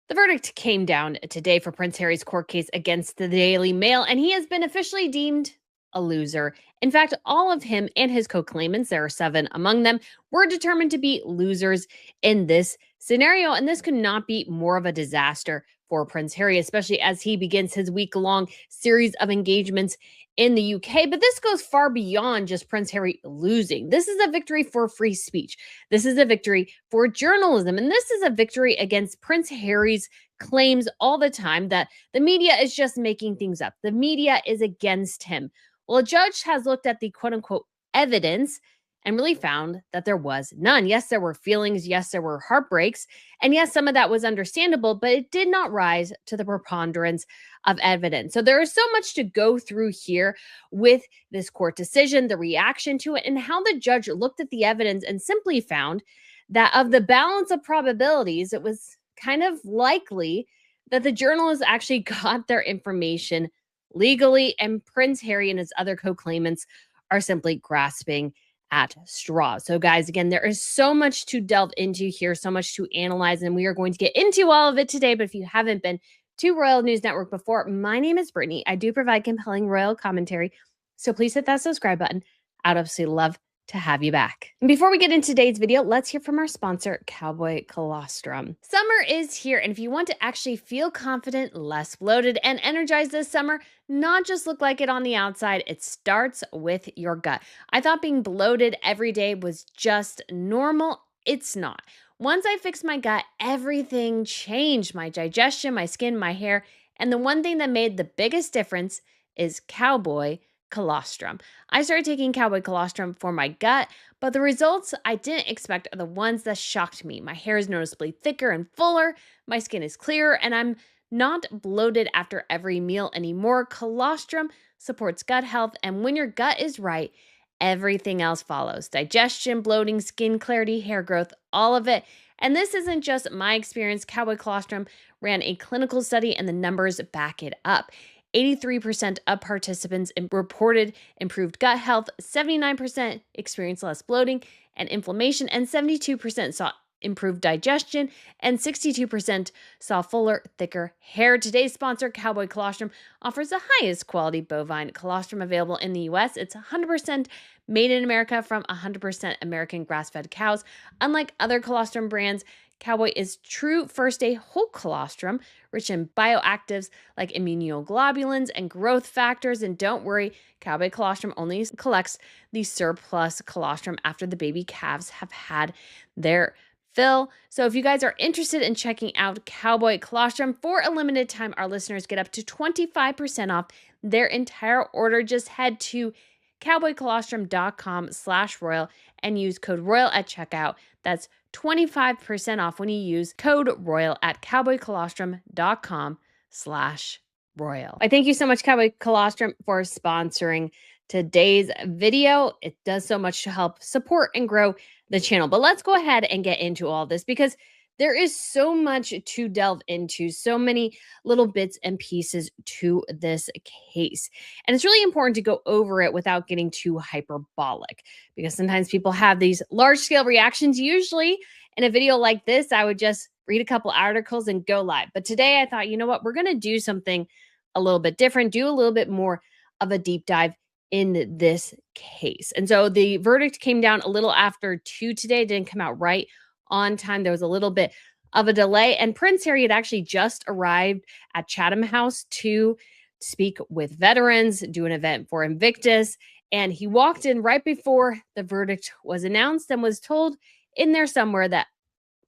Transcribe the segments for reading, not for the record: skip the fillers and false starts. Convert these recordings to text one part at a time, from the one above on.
The verdict came down today for Prince Harry's court case against the Daily Mail, and he has been officially deemed a loser. In fact, all of him and his co claimants, there are 7 among them, were determined to be losers in this scenario. And this could not be more of a disaster for Prince Harry, especially as he begins his week-long series of engagements in the UK. But this goes far beyond just Prince Harry losing. This is a victory for free speech. This is a victory for journalism. And this is a victory against Prince Harry's claims all the time that the media is just making things up. The media is against him. Well, a judge has looked at the quote unquote evidence and really found that there was none. Yes, there were feelings. Yes, there were heartbreaks. And yes, some of that was understandable, but it did not rise to the preponderance of evidence. So there is so much to go through here with this court decision, the reaction to it, and how the judge looked at the evidence and simply found that of the balance of probabilities, it was kind of likely that the journalists actually got their information legally, and Prince Harry and his other co-claimants are simply grasping at straws. So guys, again, there is so much to delve into here, so much to analyze, and we are going to get into all of it today. But if you haven't been to Royal News Network before, my name is Brittany. I do provide compelling royal commentary, so please hit that subscribe button. I'd obviously love to have you back. And before we get into today's video, let's hear from our sponsor, Cowboy Colostrum. Summer is here, and if you want to actually feel confident, less bloated, and energized this summer, not just look like it on the outside, it starts with your gut. I thought being bloated every day was just normal. It's not. Once I fixed my gut, everything changed. My digestion, my skin, my hair, and the one thing that made the biggest difference is Cowboy Colostrum. I started taking Cowboy Colostrum for my gut, but the results I didn't expect are the ones that shocked me. My hair is noticeably thicker and fuller, my skin is clearer, and I'm not bloated after every meal anymore. Colostrum supports gut health, and when your gut is right, everything else follows. Digestion, bloating, skin clarity, hair growth, all of it. And this isn't just my experience. Cowboy Colostrum ran a clinical study, and the numbers back it up. 83% of participants reported improved gut health, 79% experienced less bloating and inflammation, and 72% saw improved digestion, and 62% saw fuller, thicker hair. Today's sponsor, Cowboy Colostrum, offers the highest quality bovine colostrum available in the US. It's 100% made in America from 100% American grass-fed cows. Unlike other colostrum brands, Cowboy is true first-day whole colostrum, rich in bioactives like immunoglobulins and growth factors. And don't worry, Cowboy Colostrum only collects the surplus colostrum after the baby calves have had their fill. So if you guys are interested in checking out Cowboy Colostrum, for a limited time, our listeners get up to 25% off their entire order. Just head to cowboycolostrum.com/royal and use code ROYAL at checkout. That's 25% off when you use code ROYAL at cowboycolostrum.com/royal. I thank you so much, Cowboy Colostrum, for sponsoring today's video. It does so much to help support and grow the channel. But let's go ahead and get into all this, because there is so much to delve into, so many little bits and pieces to this case. And it's really important to go over it without getting too hyperbolic, because sometimes people have these large scale reactions. Usually in a video like this, I would just read a couple articles and go live. But today I thought, you know what, we're going to do something a little bit different, do a little bit more of a deep dive in this case. And so the verdict came down a little after 2 today. It didn't come out right on time. There was a little bit of a delay, and Prince Harry had actually just arrived at Chatham House to speak with veterans, do an event for Invictus, and he walked in right before the verdict was announced and was told in there somewhere that,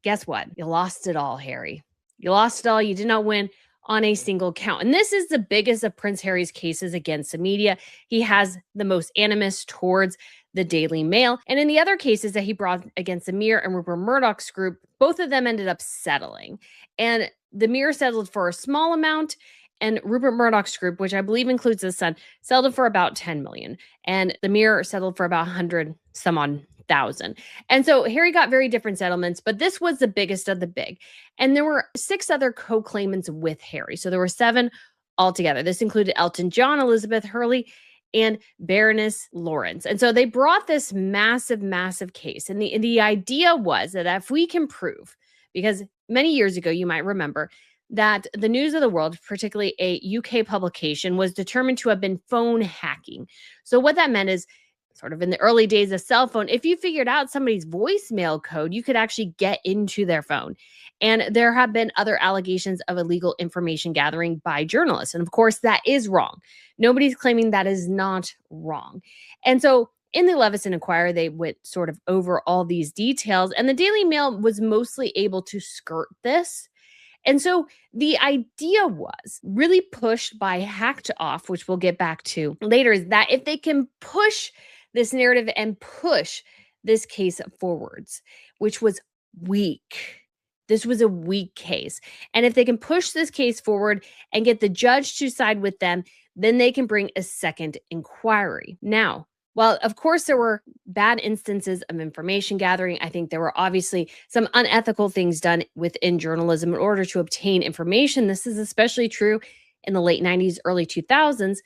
guess what? You lost it all, Harry. You lost it all. You did not win on a single count. And this is the biggest of Prince Harry's cases against the media. He has the most animus towards the Daily Mail. And in the other cases that he brought against the Mirror and Rupert Murdoch's group, both of them ended up settling. And the Mirror settled for a small amount, and Rupert Murdoch's group, which I believe includes his son, settled for about 10 million. And the Mirror settled for about 100 some odd thousand. And so Harry got very different settlements, but this was the biggest of the big. And there were 6 other co-claimants with Harry. So there were 7 altogether. This included Elton John, Elizabeth Hurley, and Baroness Lawrence. And so they brought this massive, massive case. And the idea was that if we can prove, because Many years ago, you might remember that the News of the World, particularly a UK publication, was determined to have been phone hacking. So, what that meant is, sort of in the early days of cell phone, if you figured out somebody's voicemail code, you could actually get into their phone. And there have been other allegations of illegal information gathering by journalists. And of course, that is wrong. Nobody's claiming that is not wrong. And so, in the Leveson Inquirer, they went sort of over all these details, and the Daily Mail was mostly able to skirt this. And so the idea was really pushed by Hacked Off, which we'll get back to later, is that if they can push this narrative and push this case forwards, which was weak. This was a weak case. And if they can push this case forward and get the judge to side with them, then they can bring a second inquiry. Now, while of course there were bad instances of information gathering, I think there were obviously some unethical things done within journalism in order to obtain information. This is especially true in the late 90s, early 2000s.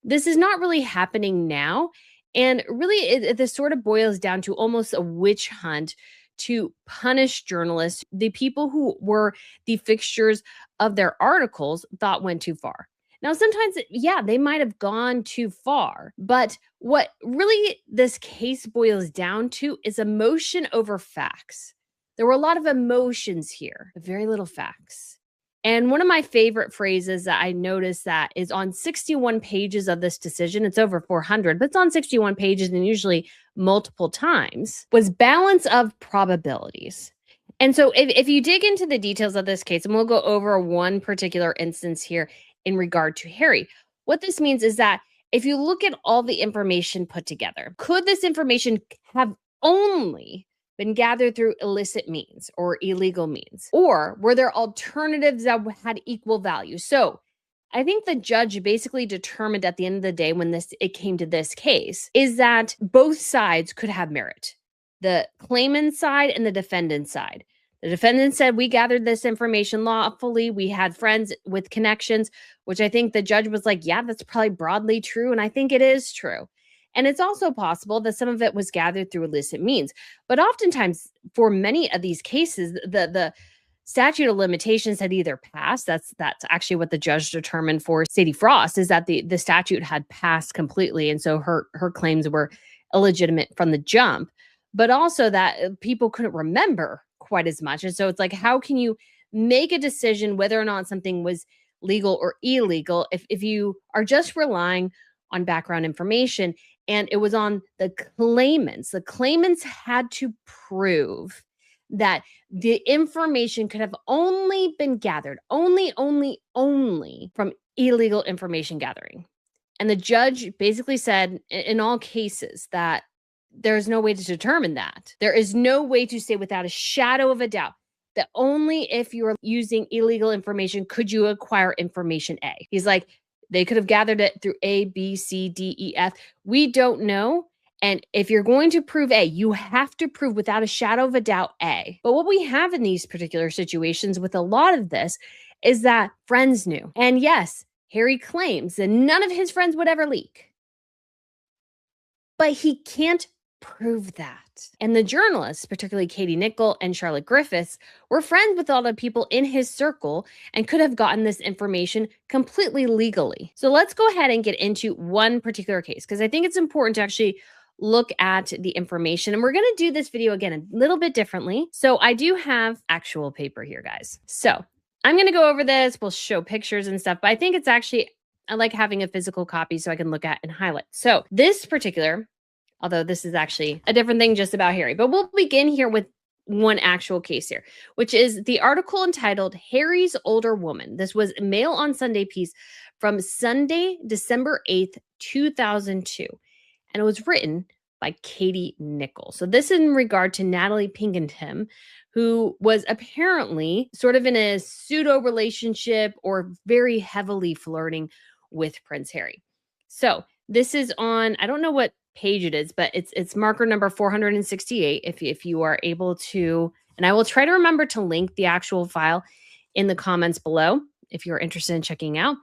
This is not really happening now. And really, this sort of boils down to almost a witch hunt to punish journalists. The people who were the fixtures of their articles thought went too far. Now, sometimes, yeah, they might have gone too far, but what really this case boils down to is emotion over facts. There were a lot of emotions here, but very little facts. And one of my favorite phrases that I noticed that is on 61 pages of this decision, it's over 400, but it's on 61 pages and usually multiple times, was balance of probabilities. And so if you dig into the details of this case, and we'll go over one particular instance here in regard to Harry, what this means is that if you look at all the information put together, could this information have only been gathered through illicit means or illegal means? Or were there alternatives that had equal value? So I think the judge basically determined at the end of the day when it came to this case is that both sides could have merit. The claimant side and the defendant side. The defendant said, we gathered this information lawfully. We had friends with connections, which I think the judge was like, yeah, that's probably broadly true. And I think it is true. And it's also possible that some of it was gathered through illicit means. But oftentimes, for many of these cases, the statute of limitations had either passed. That's actually what the judge determined for Sadie Frost, is that the statute had passed completely. And so her claims were illegitimate from the jump. But also that people couldn't remember quite as much. And so it's like, how can you make a decision whether or not something was legal or illegal if you are just relying on background information? And it was on the claimants. The claimants had to prove that the information could have only been gathered, only from illegal information gathering. And the judge basically said in all cases that there's no way to determine that. There is no way to say without a shadow of a doubt that only if you're using illegal information could you acquire information A. He's like, they could have gathered it through A, B, C, D, E, F. We don't know. And if you're going to prove A, you have to prove without a shadow of a doubt A. But what we have in these particular situations with a lot of this is that friends knew. And yes, Harry claims that none of his friends would ever leak. But he can't prove that. And the journalists, particularly Katie Nicholl and Charlotte Griffiths, were friends with all the people in his circle and could have gotten this information completely legally. So let's go ahead and get into one particular case, because I think it's important to actually look at the information. And we're going to do this video again a little bit differently. So I do have actual paper here, guys. So I'm going to go over this. We'll show pictures and stuff, but I think it's actually, I like having a physical copy so I can look at and highlight. So this particular, although this is actually a different thing just about Harry, but we'll begin here with one actual case here, which is the article entitled Harry's Older Woman. This was Mail on Sunday piece from Sunday, December 8th, 2002. And it was written by Katie Nicholl. So this is in regard to Natalie Pinkerton, who was apparently sort of in a pseudo relationship or very heavily flirting with Prince Harry. So this is on, I don't know what page it is, but it's marker number 468 if you are able to, and I will try to remember to link the actual file in the comments below if you're interested in checking out.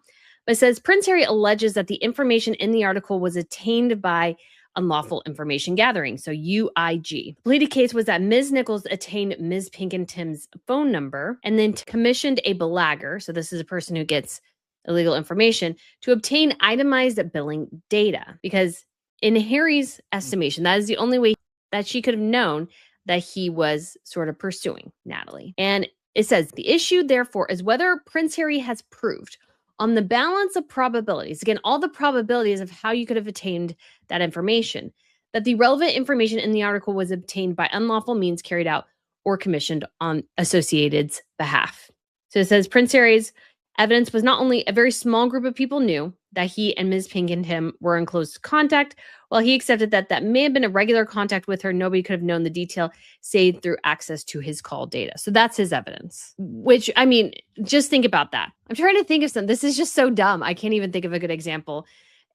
But it says Prince Harry alleges that the information in the article was obtained by unlawful information gathering, so UIG. The pleaded case was that Ms. Nichols attained Ms. Pinkerton's phone number and then commissioned a belagger, so this is a person who gets illegal information, to obtain itemized billing data. Because in Harry's estimation, that is the only way that she could have known that he was sort of pursuing Natalie. And it says, the issue, therefore, is whether Prince Harry has proved on the balance of probabilities, again, all the probabilities of how you could have attained that information, that the relevant information in the article was obtained by unlawful means carried out or commissioned on Associated's behalf. So it says Prince Harry's evidence was not only a very small group of people knew that he and Ms. Pinkerton were in close contact, while he accepted that that may have been a regular contact with her, nobody could have known the detail save through access to his call data. So that's his evidence, which, I mean, just think about that. I'm trying to think of some. This is just so dumb. I can't even think of a good example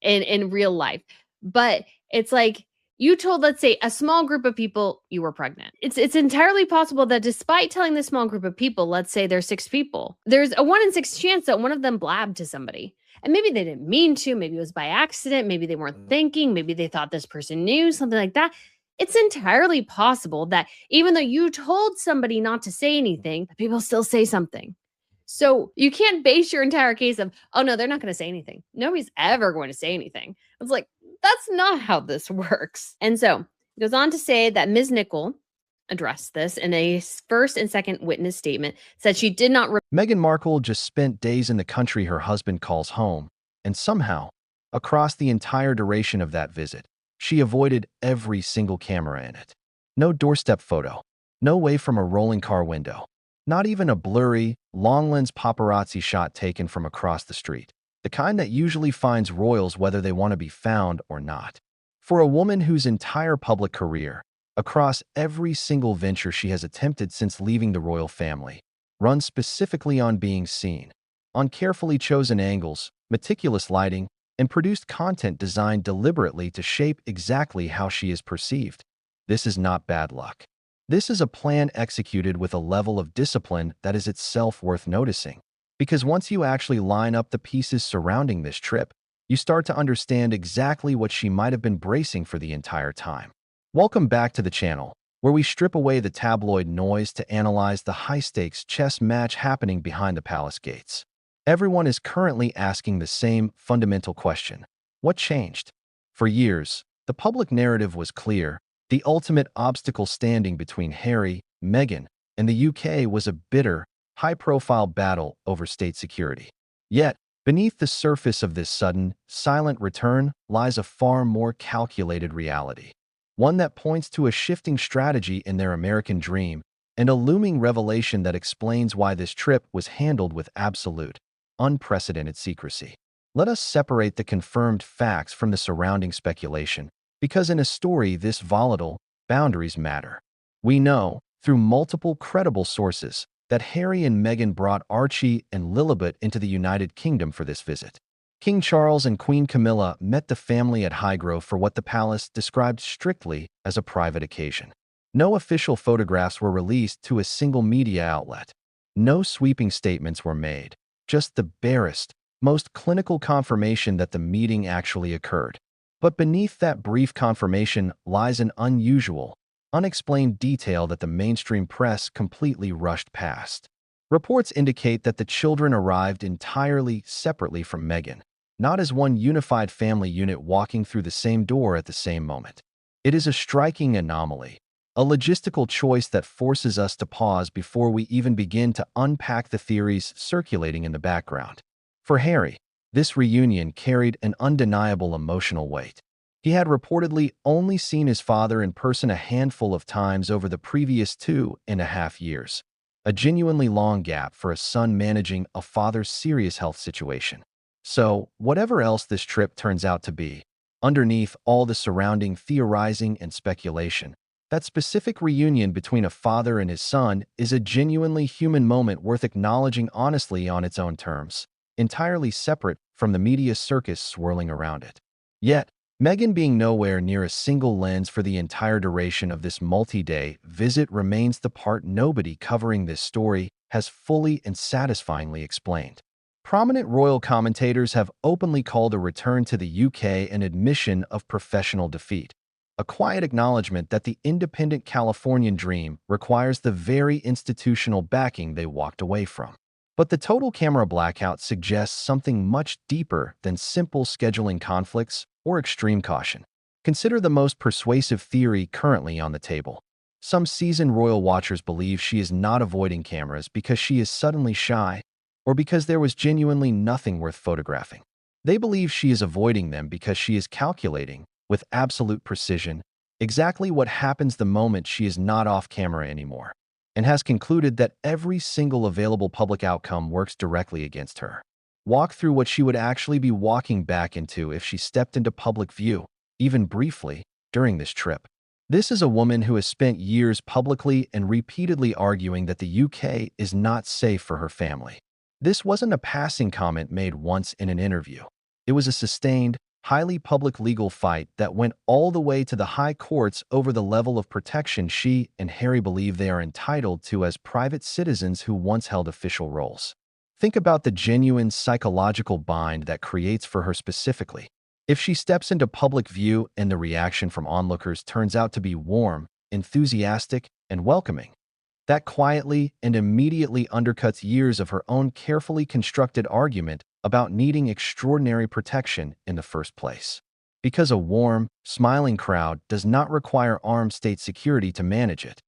in real life. But it's like, you told, let's say, a small group of people you were pregnant. It's entirely possible that despite telling this small group of people, let's say there's 6 people, there's a 1 in 6 chance that one of them blabbed to somebody. And maybe they didn't mean to, maybe it was by accident, maybe they weren't thinking, maybe they thought this person knew, something like that. It's entirely possible that even though you told somebody not to say anything, people still say something. So you can't base your entire case of, oh no, they're not going to say anything. Nobody's ever going to say anything. It's like, that's not how this works. And so it goes on to say that Ms. Nichol addressed this in a first and second witness statement, said she did not. Meghan Markle just spent days in the country her husband calls home, and somehow, across the entire duration of that visit, she avoided every single camera in it. No doorstep photo, no wave from a rolling car window, not even a blurry, long-lens paparazzi shot taken from across the street, the kind that usually finds royals whether they want to be found or not. For a woman whose entire public career, across every single venture she has attempted since leaving the royal family, runs specifically on being seen, on carefully chosen angles, meticulous lighting, and produced content designed deliberately to shape exactly how she is perceived. This is not bad luck. This is a plan executed with a level of discipline that is itself worth noticing. Because once you actually line up the pieces surrounding this trip, you start to understand exactly what she might have been bracing for the entire time. Welcome back to the channel, where we strip away the tabloid noise to analyze the high-stakes chess match happening behind the palace gates. Everyone is currently asking the same fundamental question: what changed? For years, the public narrative was clear. The ultimate obstacle standing between Harry, Meghan, and the UK was a bitter, high-profile battle over state security. Yet, beneath the surface of this sudden, silent return lies a far more calculated reality. One that points to a shifting strategy in their American dream and a looming revelation that explains why this trip was handled with absolute, unprecedented secrecy. Let us separate the confirmed facts from the surrounding speculation, because in a story this volatile, boundaries matter. We know, through multiple credible sources, that Harry and Meghan brought Archie and Lilibet into the United Kingdom for this visit. King Charles and Queen Camilla met the family at Highgrove for what the palace described strictly as a private occasion. No official photographs were released to a single media outlet. No sweeping statements were made, just the barest, most clinical confirmation that the meeting actually occurred. But beneath that brief confirmation lies an unusual, unexplained detail that the mainstream press completely rushed past. Reports indicate that the children arrived entirely separately from Meghan, not as one unified family unit walking through the same door at the same moment. It is a striking anomaly, a logistical choice that forces us to pause before we even begin to unpack the theories circulating in the background. For Harry, this reunion carried an undeniable emotional weight. He had reportedly only seen his father in person a handful of times over the previous 2.5 years, a genuinely long gap for a son managing a father's serious health situation. So, whatever else this trip turns out to be, underneath all the surrounding theorizing and speculation, that specific reunion between a father and his son is a genuinely human moment worth acknowledging honestly on its own terms, entirely separate from the media circus swirling around it. Yet, Meghan being nowhere near a single lens for the entire duration of this multi-day visit remains the part nobody covering this story has fully and satisfyingly explained. Prominent royal commentators have openly called a return to the UK an admission of professional defeat, a quiet acknowledgement that the independent Californian dream requires the very institutional backing they walked away from. But the total camera blackout suggests something much deeper than simple scheduling conflicts or extreme caution. Consider the most persuasive theory currently on the table. Some seasoned royal watchers believe she is not avoiding cameras because she is suddenly shy or because there was genuinely nothing worth photographing. They believe she is avoiding them because she is calculating, with absolute precision, exactly what happens the moment she is not off camera anymore, and has concluded that every single available public outcome works directly against her. Walk through what she would actually be walking back into if she stepped into public view, even briefly, during this trip. This is a woman who has spent years publicly and repeatedly arguing that the UK is not safe for her family. This wasn't a passing comment made once in an interview. It was a sustained, highly public legal fight that went all the way to the high courts over the level of protection she and Harry believe they are entitled to as private citizens who once held official roles. Think about the genuine psychological bind that creates for her specifically. If she steps into public view and the reaction from onlookers turns out to be warm, enthusiastic, and welcoming, that quietly and immediately undercuts years of her own carefully constructed argument about needing extraordinary protection in the first place. Because a warm, smiling crowd does not require armed state security to manage it.